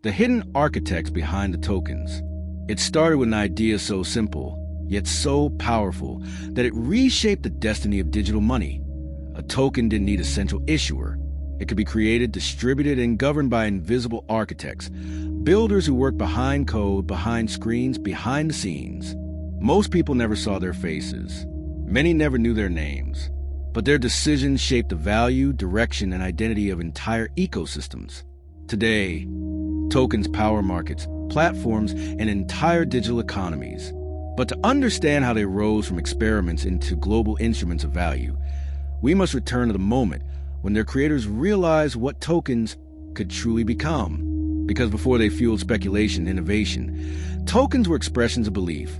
The hidden architects behind the tokens. It started with an idea so simple, yet so powerful, that it reshaped the destiny of digital money. A token didn't need a central issuer. It could be created, distributed, and governed by invisible architects, builders who work behind code, behind screens, behind the scenes. Most people never saw their faces. Many never knew their names. But their decisions shaped the value, direction, and identity of entire ecosystems. Today, tokens power markets, platforms, and entire digital economies. But to understand how they rose from experiments into global instruments of value, we must return to the moment when their creators realized what tokens could truly become. Because before they fueled speculation and innovation, tokens were expressions of belief,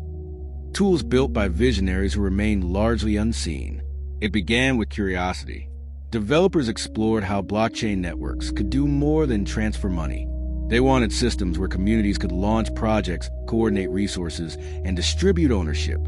tools built by visionaries who remained largely unseen. It began with curiosity. Developers explored how blockchain networks could do more than transfer money. They wanted systems where communities could launch projects, coordinate resources, and distribute ownership.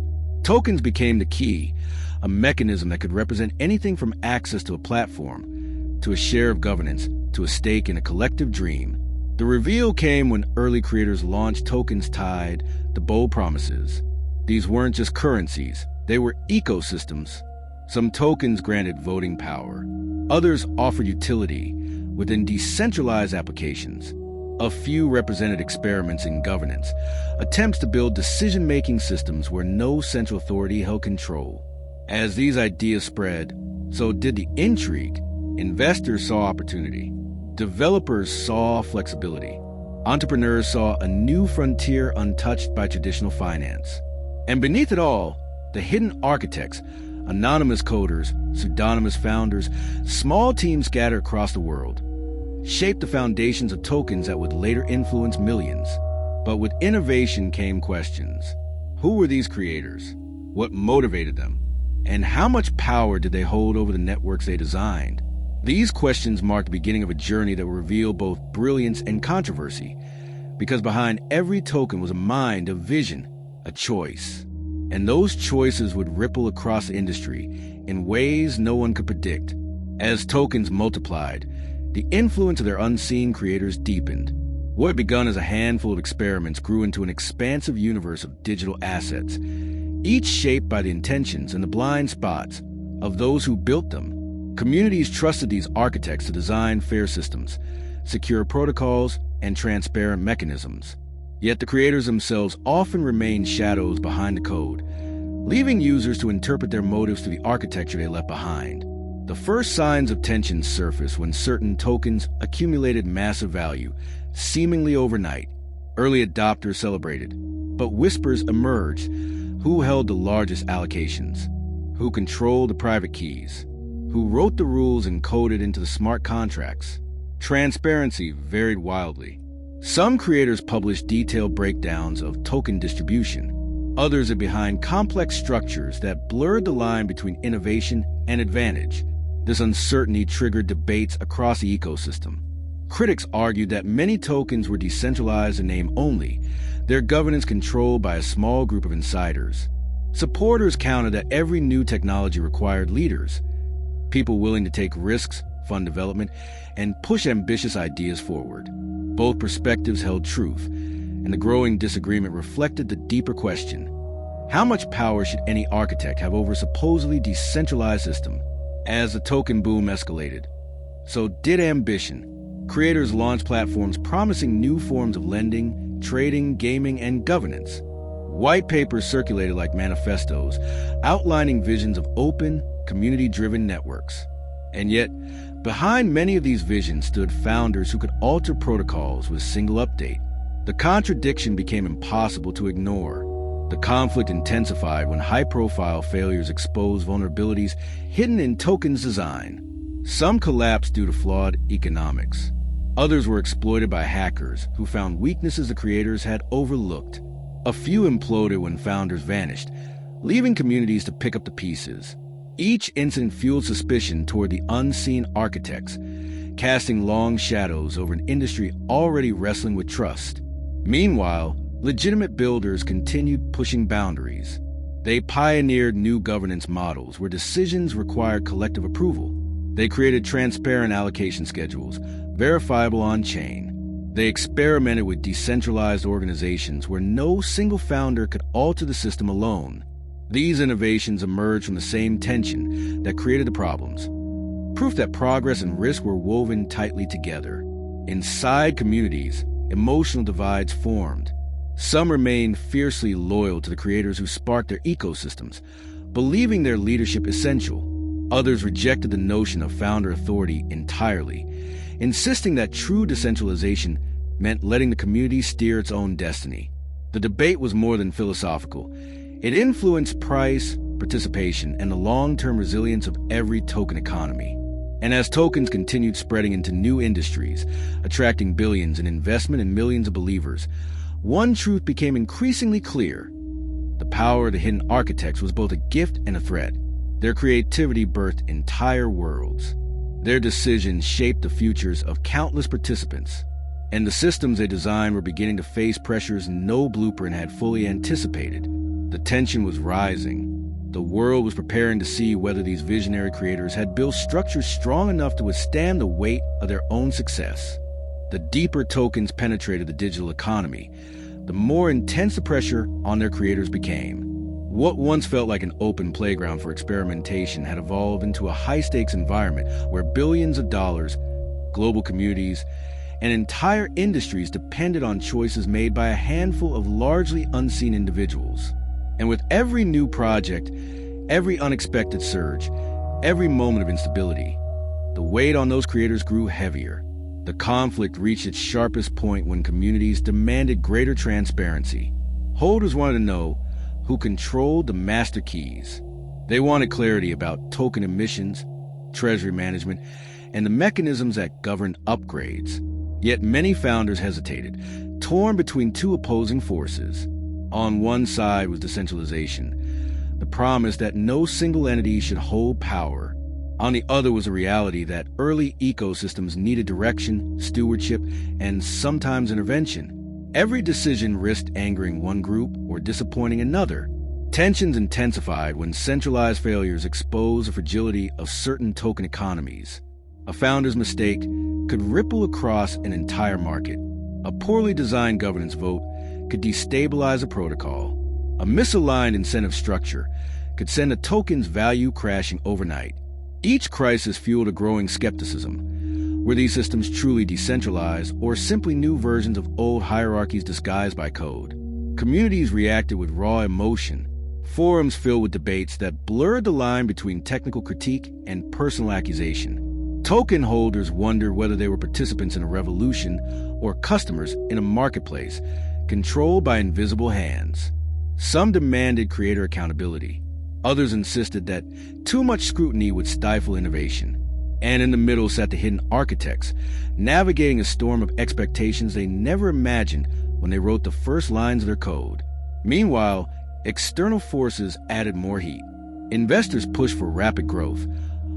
Tokens became the key, a mechanism that could represent anything from access to a platform, to a share of governance, to a stake in a collective dream. The reveal came when early creators launched tokens tied to bold promises. These weren't just currencies, they were ecosystems. Some tokens granted voting power. Others offered utility within decentralized applications. A few represented experiments in governance, attempts to build decision-making systems where no central authority held control. As these ideas spread, so did the intrigue. Investors saw opportunity. Developers saw flexibility. Entrepreneurs saw a new frontier untouched by traditional finance. And beneath it all, the hidden architects, anonymous coders, pseudonymous founders, small teams scattered across the world, shaped the foundations of tokens that would later influence millions. But with innovation came questions. Who were these creators? What motivated them? And how much power did they hold over the networks they designed? These questions marked the beginning of a journey that would reveal both brilliance and controversy, because behind every token was a mind, a vision, a choice. And those choices would ripple across the industry in ways no one could predict. As tokens multiplied, the influence of their unseen creators deepened. What had begun as a handful of experiments grew into an expansive universe of digital assets, each shaped by the intentions and the blind spots of those who built them. Communities trusted these architects to design fair systems, secure protocols, and transparent mechanisms. Yet the creators themselves often remained shadows behind the code, leaving users to interpret their motives through the architecture they left behind. The first signs of tension surfaced when certain tokens accumulated massive value, seemingly overnight. Early adopters celebrated, but whispers emerged. Who held the largest allocations? Who controlled the private keys? Who wrote the rules and coded into the smart contracts? Transparency varied wildly. Some creators published detailed breakdowns of token distribution. Others are behind complex structures that blurred the line between innovation and advantage. This uncertainty triggered debates across the ecosystem. Critics argued that many tokens were decentralized in name only, their governance controlled by a small group of insiders. Supporters countered that every new technology required leaders, people willing to take risks, fund development, and push ambitious ideas forward. Both perspectives held truth, and the growing disagreement reflected the deeper question: how much power should any architect have over a supposedly decentralized system? As the token boom escalated, so did ambition. Creators launched platforms promising new forms of lending, trading, gaming, and governance. White papers circulated like manifestos, outlining visions of open, community-driven networks. And yet, behind many of these visions stood founders who could alter protocols with a single update. The contradiction became impossible to ignore. The conflict intensified when high-profile failures exposed vulnerabilities hidden in tokens design. Some collapsed due to flawed economics. Others were exploited by hackers who found weaknesses the creators had overlooked. A few imploded when founders vanished, leaving communities to pick up the pieces. Each incident fueled suspicion toward the unseen architects, casting long shadows over an industry already wrestling with trust. Meanwhile, legitimate builders continued pushing boundaries. They pioneered new governance models where decisions required collective approval. They created transparent allocation schedules, verifiable on-chain, They experimented with decentralized organizations where no single founder could alter the system alone. These innovations emerged from the same tension that created the problems, proof that progress and risk were woven tightly together. Inside communities, emotional divides formed. Some remained fiercely loyal to the creators who sparked their ecosystems, believing their leadership essential. Others rejected the notion of founder authority entirely, insisting that true decentralization meant letting the community steer its own destiny. The debate was more than philosophical. It influenced price, participation, and the long-term resilience of every token economy. And as tokens continued spreading into new industries, attracting billions in investment and millions of believers, one truth became increasingly clear. The power of the hidden architects was both a gift and a threat. Their creativity birthed entire worlds. Their decisions shaped the futures of countless participants, and the systems they designed were beginning to face pressures no blueprint had fully anticipated. The tension was rising. The world was preparing to see whether these visionary creators had built structures strong enough to withstand the weight of their own success. The deeper tokens penetrated the digital economy, the more intense the pressure on their creators became. What once felt like an open playground for experimentation had evolved into a high-stakes environment where billions of dollars, global communities, and entire industries depended on choices made by a handful of largely unseen individuals. And with every new project, every unexpected surge, every moment of instability, the weight on those creators grew heavier. The conflict reached its sharpest point when communities demanded greater transparency. Holders wanted to know who controlled the master keys. They wanted clarity about token emissions, treasury management, and the mechanisms that governed upgrades. Yet many founders hesitated, torn between two opposing forces. On one side was decentralization, the promise that no single entity should hold power. On the other was the reality that early ecosystems needed direction, stewardship, and sometimes intervention. Every decision risked angering one group or disappointing another. Tensions intensified when centralized failures exposed the fragility of certain token economies. A founder's mistake could ripple across an entire market. A poorly designed governance vote could destabilize a protocol. A misaligned incentive structure could send a token's value crashing overnight. Each crisis fueled a growing skepticism. Were these systems truly decentralized or simply new versions of old hierarchies disguised by code? Communities reacted with raw emotion. Forums filled with debates that blurred the line between technical critique and personal accusation. Token holders wondered whether they were participants in a revolution or customers in a marketplace controlled by invisible hands. Some demanded creator accountability. Others insisted that too much scrutiny would stifle innovation. And in the middle sat the hidden architects, navigating a storm of expectations they never imagined when they wrote the first lines of their code. Meanwhile, external forces added more heat. Investors pushed for rapid growth,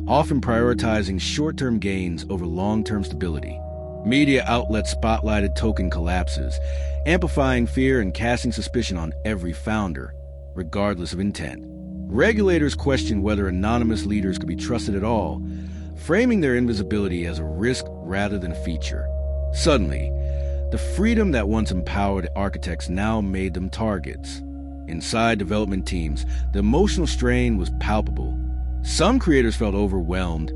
often prioritizing short-term gains over long-term stability. Media outlets spotlighted token collapses, amplifying fear and casting suspicion on every founder, regardless of intent. Regulators questioned whether anonymous leaders could be trusted at all, framing their invisibility as a risk rather than a feature. Suddenly, the freedom that once empowered architects now made them targets. Inside development teams, the emotional strain was palpable. Some creators felt overwhelmed,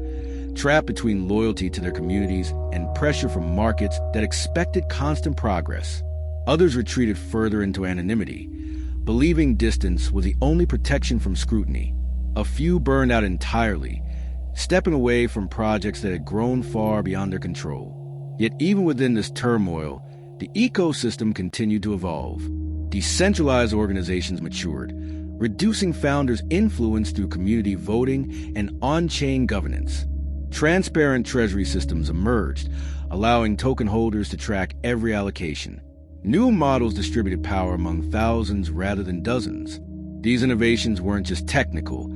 trapped between loyalty to their communities and pressure from markets that expected constant progress. Others retreated further into anonymity, believing distance was the only protection from scrutiny. A few burned out entirely, stepping away from projects that had grown far beyond their control. Yet even within this turmoil, the ecosystem continued to evolve. Decentralized organizations matured, reducing founders' influence through community voting and on-chain governance. Transparent treasury systems emerged, allowing token holders to track every allocation. New models distributed power among thousands rather than dozens. These innovations weren't just technical.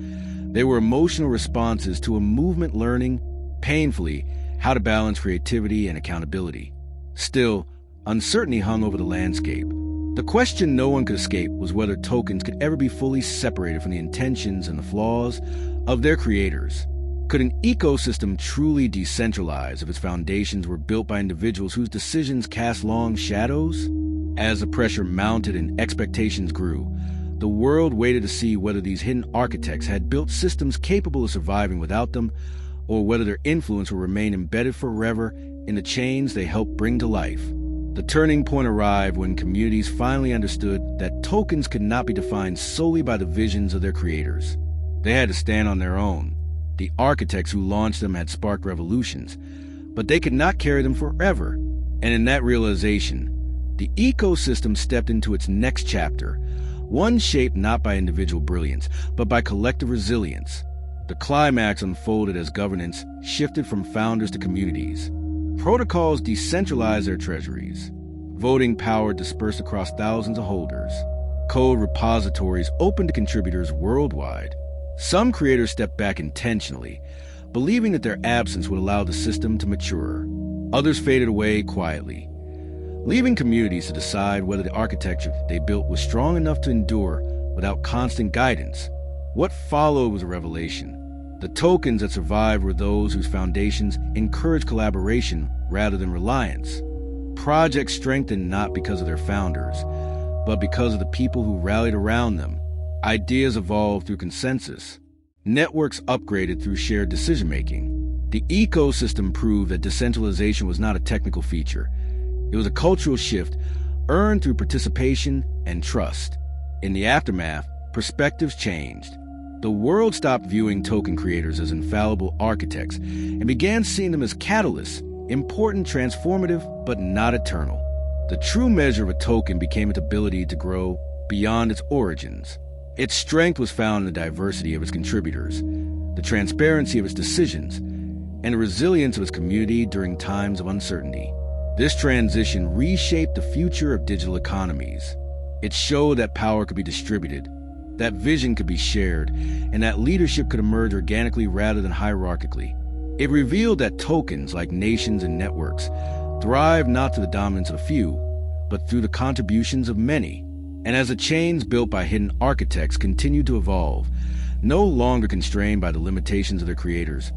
They were emotional responses to a movement learning, painfully, how to balance creativity and accountability. Still, uncertainty hung over the landscape. The question no one could escape was whether tokens could ever be fully separated from the intentions and the flaws of their creators. Could an ecosystem truly decentralize if its foundations were built by individuals whose decisions cast long shadows? As the pressure mounted and expectations grew, the world waited to see whether these hidden architects had built systems capable of surviving without them, or whether their influence would remain embedded forever in the chains they helped bring to life. The turning point arrived when communities finally understood that tokens could not be defined solely by the visions of their creators. They had to stand on their own. The architects who launched them had sparked revolutions, but they could not carry them forever. And in that realization, the ecosystem stepped into its next chapter, one shaped not by individual brilliance, but by collective resilience. The climax unfolded as governance shifted from founders to communities. Protocols decentralized their treasuries. Voting power dispersed across thousands of holders. Code repositories opened to contributors worldwide. Some creators stepped back intentionally, believing that their absence would allow the system to mature. Others faded away quietly, leaving communities to decide whether the architecture they built was strong enough to endure without constant guidance. What followed was a revelation. The tokens that survived were those whose foundations encouraged collaboration rather than reliance. Projects strengthened not because of their founders, but because of the people who rallied around them. Ideas evolved through consensus. Networks upgraded through shared decision-making. The ecosystem proved that decentralization was not a technical feature. It was a cultural shift earned through participation and trust. In the aftermath, perspectives changed. The world stopped viewing token creators as infallible architects and began seeing them as catalysts, important, transformative, but not eternal. The true measure of a token became its ability to grow beyond its origins. Its strength was found in the diversity of its contributors, the transparency of its decisions, and the resilience of its community during times of uncertainty. This transition reshaped the future of digital economies. It showed that power could be distributed, that vision could be shared, and that leadership could emerge organically rather than hierarchically. It revealed that tokens, like nations and networks, thrive not through the dominance of a few, but through the contributions of many. And as the chains built by hidden architects continued to evolve, no longer constrained by the limitations of their creators,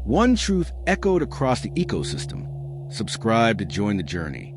one truth echoed across the ecosystem: subscribe to join the journey.